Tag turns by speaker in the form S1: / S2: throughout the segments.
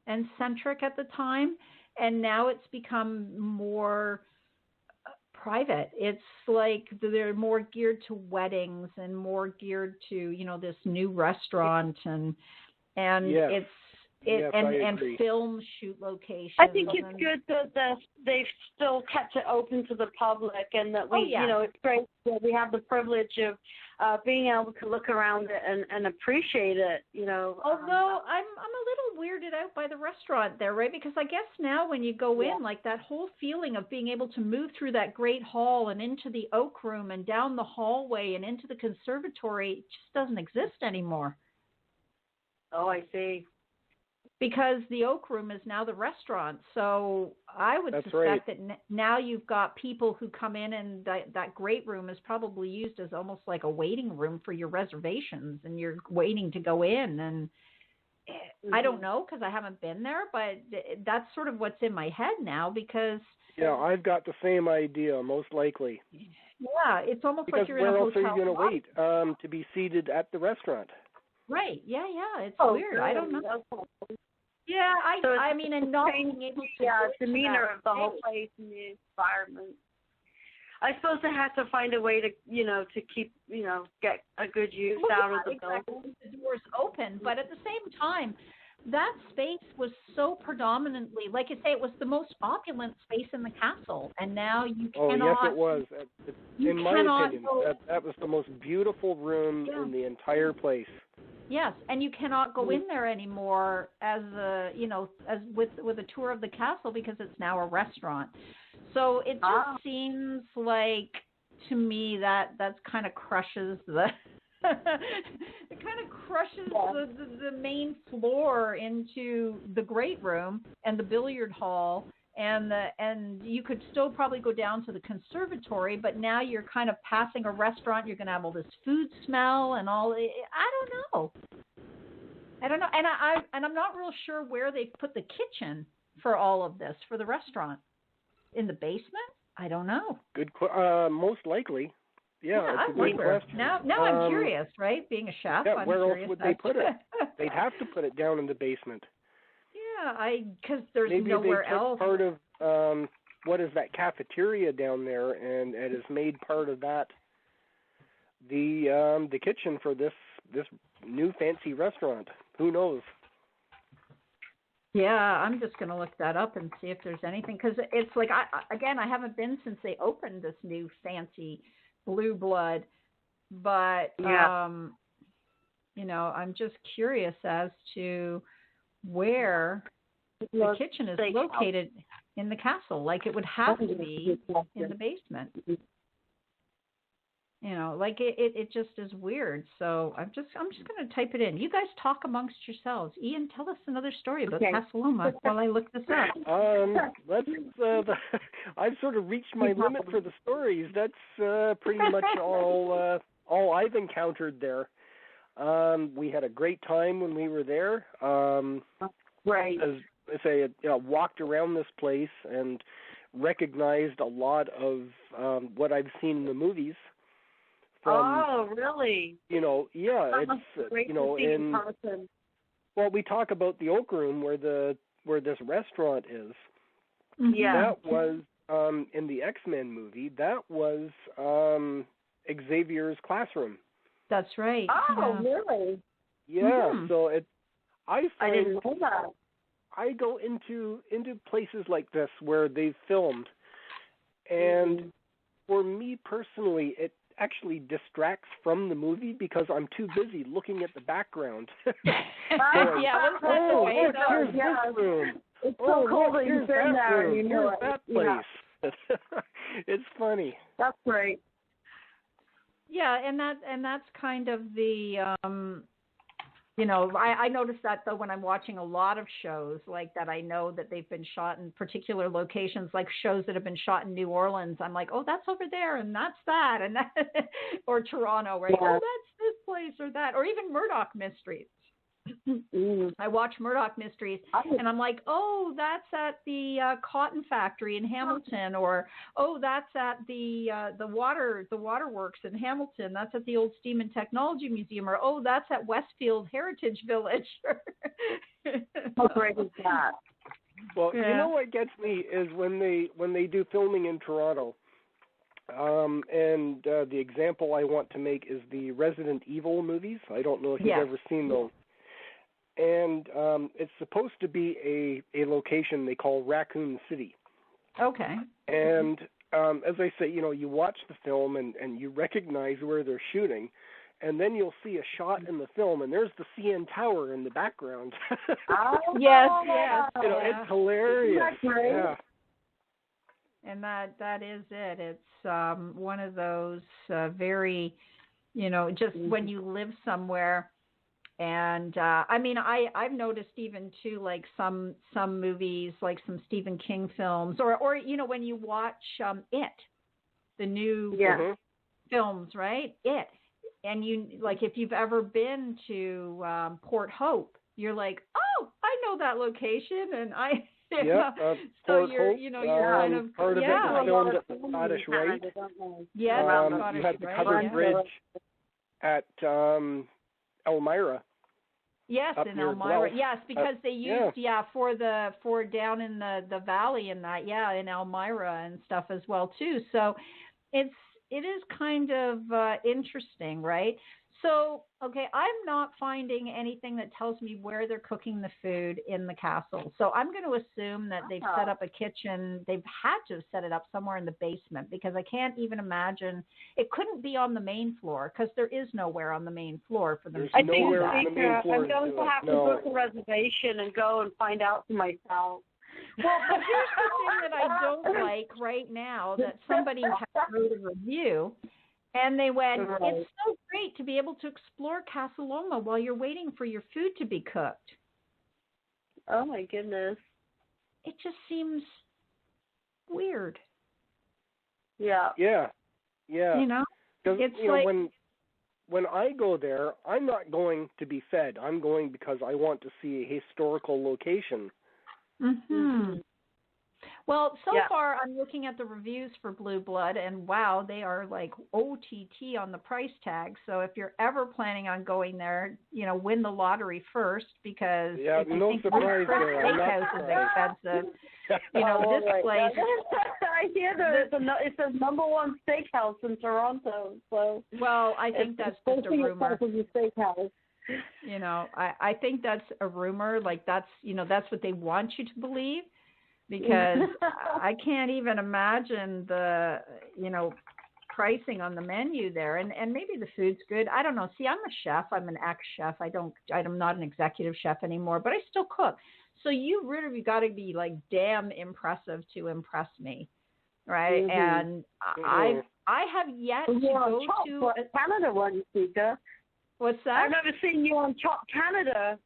S1: and centric at the time, and now it's become more private. It's like they're more geared to weddings and more geared to, this new restaurant and
S2: Yes.
S1: it's
S2: Yes, I
S1: and
S2: agree.
S1: film shoot locations.
S3: I think it's good that they've still kept it open to the public, and that we, it's great that we have the privilege of being able to look around it and appreciate it.
S1: Although I'm a little weirded out by the restaurant there, right? Because I guess now when you go in, like that whole feeling of being able to move through that great hall and into the oak room and down the hallway and into the conservatory just doesn't exist anymore.
S3: Oh, I see.
S1: Because the oak room is now the restaurant. So I would suspect that now you've got people who come in, and that great room is probably used as almost like a waiting room for your reservations, and you're waiting to go in. And I don't know because I haven't been there, but that's sort of what's in my head now because...
S2: Yeah, I've got the same idea, most likely.
S1: Yeah, it's almost
S2: because
S1: like you're in a hotel.
S2: Because where else are you going to wait to be seated at the restaurant?
S1: Right, yeah, it's weird.
S3: Good.
S1: I don't know. Yeah, I mean, and not being able to
S3: demeanor of the whole place and the environment. I suppose they have to find a way to, to keep, get a good use out of the building.
S1: The doors open, but at the same time, that space was so predominantly, like you say, it was the most opulent space in the castle, and now you cannot.
S2: Oh yes, it was. In my opinion, that was the most beautiful room in the entire place.
S1: Yes, and you cannot go in there anymore as with a tour of the castle because it's now a restaurant. So it just seems like to me that's kind of crushes the it kind of crushes the main floor into the great room and the billiard hall. And you could still probably go down to the conservatory, but now you're kind of passing a restaurant. You're going to have all this food smell and all. I don't know, and I'm not real sure where they put the kitchen for all of this for the restaurant. In the basement? I don't know.
S2: Good, most likely. Yeah,
S1: I wonder. Now I'm curious, right? Being a chef, I'm
S2: where
S1: curious.
S2: Else would they put it? They'd have to put it down in the basement.
S1: Yeah, because there's
S2: Maybe
S1: nowhere
S2: they took
S1: else.
S2: Part of what is that cafeteria down there, and it has made part of that the kitchen for this new fancy restaurant. Who knows?
S1: Yeah, I'm just going to look that up and see if there's anything, because it's like I haven't been since they opened this new fancy Blue Blood, but I'm just curious as to where the kitchen is located in the castle. Like it would have to be in the basement. Like it just is weird. So I'm just going to type it in. You guys talk amongst yourselves. Ian, tell us another story about Casa Loma while I look this up.
S2: I've sort of reached my limit for the stories. That's pretty much all I've encountered there. We had a great time when we were there.
S3: Right.
S2: As I say, walked around this place and recognized a lot of what I've seen in the movies.
S3: Really?
S2: It's
S3: great to see in person.
S2: Well, we talk about the Oak Room where this restaurant is.
S3: Yeah.
S2: That was in the X-Men movie. That was Xavier's classroom.
S1: That's right.
S3: Oh, really?
S2: Yeah. So I
S3: didn't know that.
S2: I go into places like this where they've filmed, and for me personally, it actually distracts from the movie because I'm too busy looking at the background. Here's this room.
S3: It's so cool that you've been there.
S2: Here's that place. It's funny.
S3: That's great.
S1: Yeah, and that's kind of the I notice that though when I'm watching a lot of shows like that. I know that they've been shot in particular locations, like shows that have been shot in New Orleans. I'm like, oh, that's over there, and that's that, and that, or Toronto, right? Yeah. Oh, that's this place or that, or even Murdoch Mysteries. I watch Murdoch Mysteries, and I'm like, oh, that's at the cotton factory in Hamilton, or oh, that's at the waterworks in Hamilton. That's at the old Steam and Technology Museum, or oh, that's at Westfield Heritage Village.
S3: How great is that?
S2: Well, you know what gets me is when they do filming in Toronto. And the example I want to make is the Resident Evil movies. I don't know if you've ever seen those. And it's supposed to be a location they call Raccoon City.
S1: Okay.
S2: And as I say, you watch the film and you recognize where they're shooting, and then you'll see a shot in the film, and there's the CN Tower in the background.
S1: Yes.
S2: It's hilarious.
S3: Isn't that great?
S2: Yeah.
S1: And that is it. It's one of those very, just when you live somewhere. And I mean, I've noticed even too, like some movies, like some Stephen King films, or when you watch It, the new films, right? It, and you like if you've ever been to Port Hope, you're like, oh, I know that location, and I.
S2: Yeah,
S1: so you're,
S2: Hope,
S1: you're kind of
S2: part of it was filmed at the Scottish Rite.
S1: Yes,
S2: you had the covered bridge at Elmira.
S1: Yes, in Elmira. Yes, because they used for down in the valley and that in Elmira and stuff as well too. So it is kind of interesting, right? So, okay, I'm not finding anything that tells me where they're cooking the food in the castle. So I'm going to assume that they've set up a kitchen. They've had to have set it up somewhere in the basement because I can't even imagine. It couldn't be on the main floor because there is nowhere on the main floor for them to do that.
S3: I'm going to have to book a reservation and go and find out for myself.
S1: Well, but here's the thing that I don't like right now that somebody has wrote a review. And they went, it's so great to be able to explore Casa Loma while you're waiting for your food to be cooked.
S3: Oh, my goodness.
S1: It just seems weird.
S2: Yeah.
S1: It's
S2: like when I go there, I'm not going to be fed. I'm going because I want to see a historical location.
S1: Mm-hmm. Well, so far I'm looking at the reviews for Blue Blood, and wow, they are like OTT on the price tag. So if you're ever planning on going there, win the lottery first because if you think Steakhouse is expensive, this place.
S3: I hear it says #1 steakhouse in Toronto. So
S1: well, I think that's just a rumor.
S3: Steakhouse.
S1: I think that's a rumor. Like that's that's what they want you to believe. Because I can't even imagine the, pricing on the menu there. And maybe the food's good. I don't know. See, I'm a chef. I'm an ex-chef. I'm not an executive chef anymore, but I still cook. So you really got to be like damn impressive to impress me. Right. Mm-hmm. And I have yet to go to
S3: Canada one, Sika.
S1: What's that?
S3: I've never seen you on Chop Canada.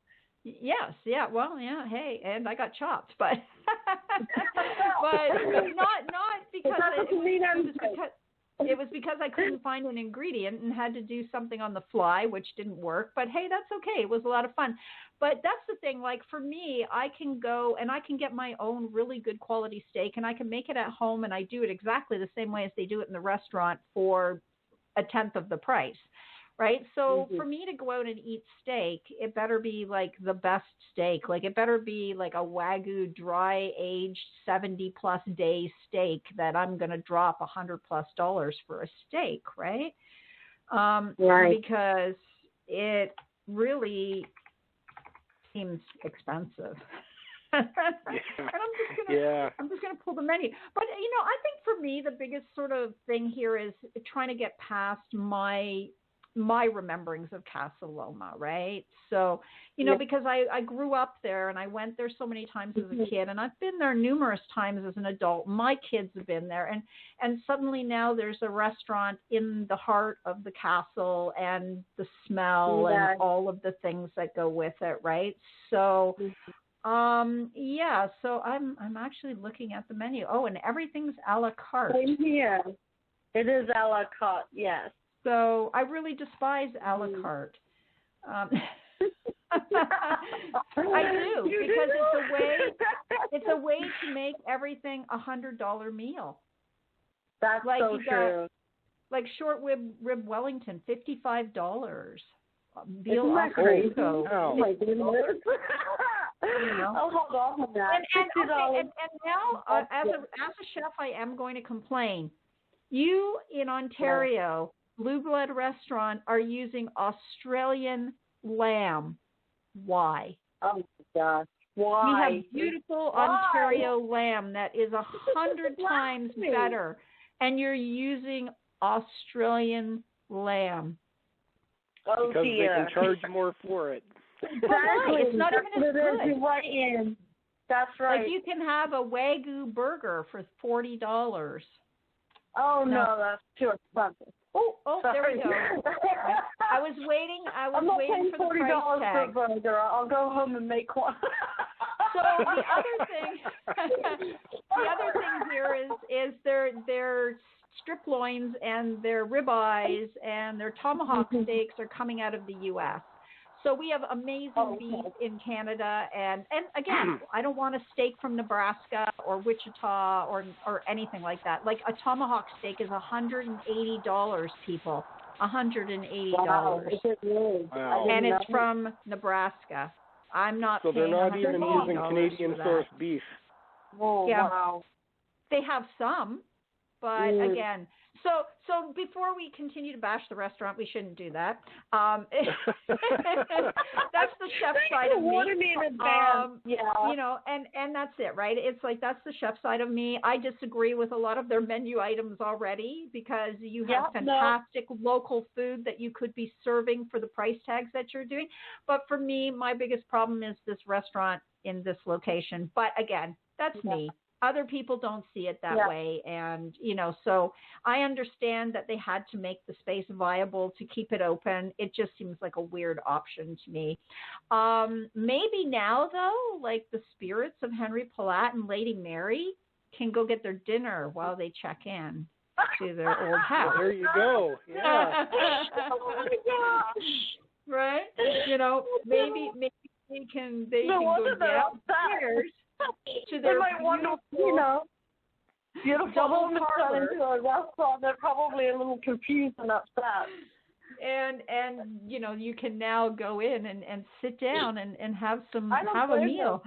S1: Yes, well, hey, and I got chopped, but but not because it was because I couldn't find an ingredient and had to do something on the fly, which didn't work. But hey, that's okay. It was a lot of fun. But that's the thing. Like for me, I can go and I can get my own really good quality steak, and I can make it at home, and I do it exactly the same way as they do it in the restaurant for a tenth of the price. Right. So for me to go out and eat steak, it better be like the best steak. Like it better be like a Wagyu dry aged 70+ day steak that I'm going to drop $100+ for a steak. Right. Because it really seems expensive. And I'm just gonna pull the menu. But I think for me the biggest sort of thing here is trying to get past my rememberings of Casa Loma, right? So, because I grew up there and I went there so many times as a kid, and I've been there numerous times as an adult. My kids have been there, and suddenly now there's a restaurant in the heart of the castle, and the smell and all of the things that go with it, right? So, so I'm actually looking at the menu. Oh, and everything's a la carte.
S3: Same here. It is a la carte, yes.
S1: So I really despise a la carte. I do, because it's a way to make everything $100 meal.
S3: That's
S1: like
S3: so
S1: you
S3: true.
S1: Got, like short rib Wellington, $55. Veal
S3: Isn't that crazy?
S2: Oh
S3: my goodness.
S1: You know?
S3: I'll hold off on that.
S1: And now, as a chef, I am going to complain. You in Ontario, Blue Blood Restaurant, are using Australian lamb. Why?
S3: Oh my gosh. Why?
S1: We have beautiful Ontario lamb that is 100 times better, and you're using Australian lamb.
S3: Oh,
S2: because
S3: dear.
S2: they can charge more for it.
S3: Exactly.
S1: It's not even as good.
S3: Right in. That's right.
S1: Like you can have a Wagyu burger for $40.
S3: Oh no, that's too expensive.
S1: Oh, there we go. I was waiting for the price tag.
S3: For a burger. I'll go home and make one.
S1: So the other thing here is their strip loins and their ribeyes and their tomahawk steaks are coming out of the U.S. So we have amazing beef in Canada, and again, I don't want a steak from Nebraska or Wichita or anything like that. Like a tomahawk steak is $180, people. $180.
S3: Wow. Is it really?
S2: Wow.
S1: And it's from Nebraska. I'm not
S2: so
S1: paying
S2: they're not even using
S1: Canadian
S2: sourced beef.
S3: Oh,
S1: yeah.
S3: Wow.
S1: They have some, but again, so before we continue to bash the restaurant, we shouldn't do that. That's the chef side of me. You know, and that's it, right? It's like that's the chef side of me. I disagree with a lot of their menu items already because you have fantastic local food that you could be serving for the price tags that you're doing. But for me, my biggest problem is this restaurant in this location. But again, that's me. Other people don't see it that way. And, you know, so I understand that they had to make the space viable to keep it open. It just seems like a weird option to me. Maybe now, though, like the spirits of Henry Palat and Lady Mary can go get their dinner while they check in to their old house.
S2: There you go. Yeah.
S3: Oh, my gosh.
S1: Right? You know, maybe they can go downstairs to their beautiful home parlor
S3: into a restaurant. They're probably a little confused and upset.
S1: And you know, you can now go in and sit down and have a meal,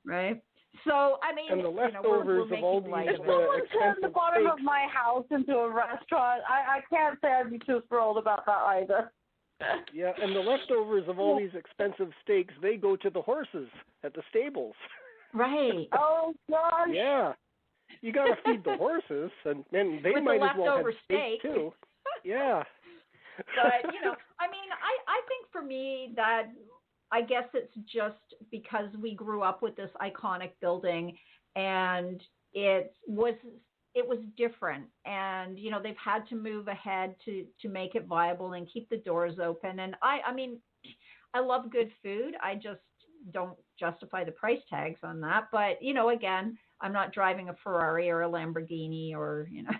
S1: right? So I mean,
S2: and the leftovers of all these
S3: if someone turned the bottom
S2: steaks
S3: of my house into a restaurant, I can't say I'd be too thrilled about that either.
S2: Yeah, and the leftovers of all these expensive steaks, they go to the horses at the stables.
S1: Right.
S3: Oh gosh.
S2: Yeah. You got to feed the horses, and they
S1: with
S2: might
S1: the
S2: as well have
S1: steak
S2: too. Yeah.
S1: But, you know, I mean, I think for me that I guess it's just because we grew up with this iconic building and it was different. And, you know, they've had to move ahead to make it viable and keep the doors open. And I mean, I love good food. I just don't justify the price tags on that. But, you know, again, I'm not driving a Ferrari or a Lamborghini or, you know.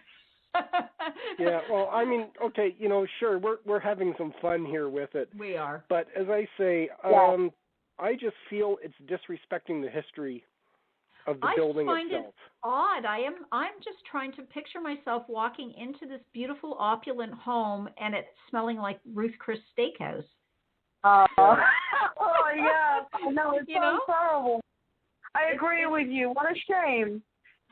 S2: Yeah, well, I mean, okay, you know, sure, we're having some fun here with it.
S1: We are.
S2: But as I say, I just feel it's disrespecting the history of the building itself.
S1: I find it odd. I'm just trying to picture myself walking into this beautiful opulent home and it's smelling like Ruth Chris Steakhouse.
S3: Oh yeah, no, it's so terrible. I agree with you. What a shame.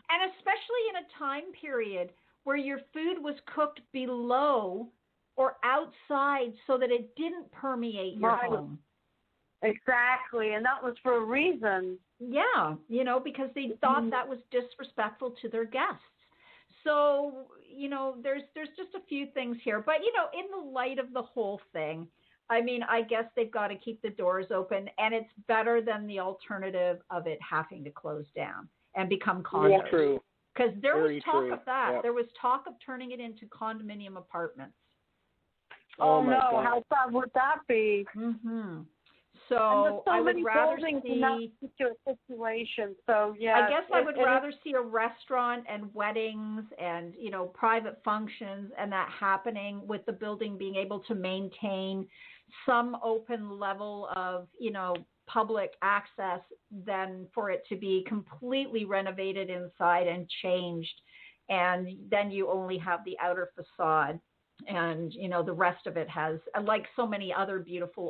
S1: And especially in a time period where your food was cooked below or outside so that it didn't permeate your home.
S3: Exactly, and that was for a reason.
S1: Yeah, you know, because they thought that was disrespectful to their guests. So, you know, there's just a few things here. But, you know, in the light of the whole thing, I mean, I guess they've got to keep the doors open, and it's better than the alternative of it having to close down and become condos.
S2: Yeah, true.
S1: Because there was talk
S2: true.
S1: of that.
S2: Yep.
S1: There was talk of turning it into condominium apartments.
S3: Oh
S2: my
S3: no,
S2: God.
S3: how sad would that be?
S1: Mm-hmm. So I would rather see
S3: in that particular situation. So yeah,
S1: I guess I would rather see a restaurant and weddings and, you know, private functions and that happening with the building being able to maintain some open level of, public access than for it to be completely renovated inside and changed. And then you only have the outer facade. And, the rest of it has, like so many other beautiful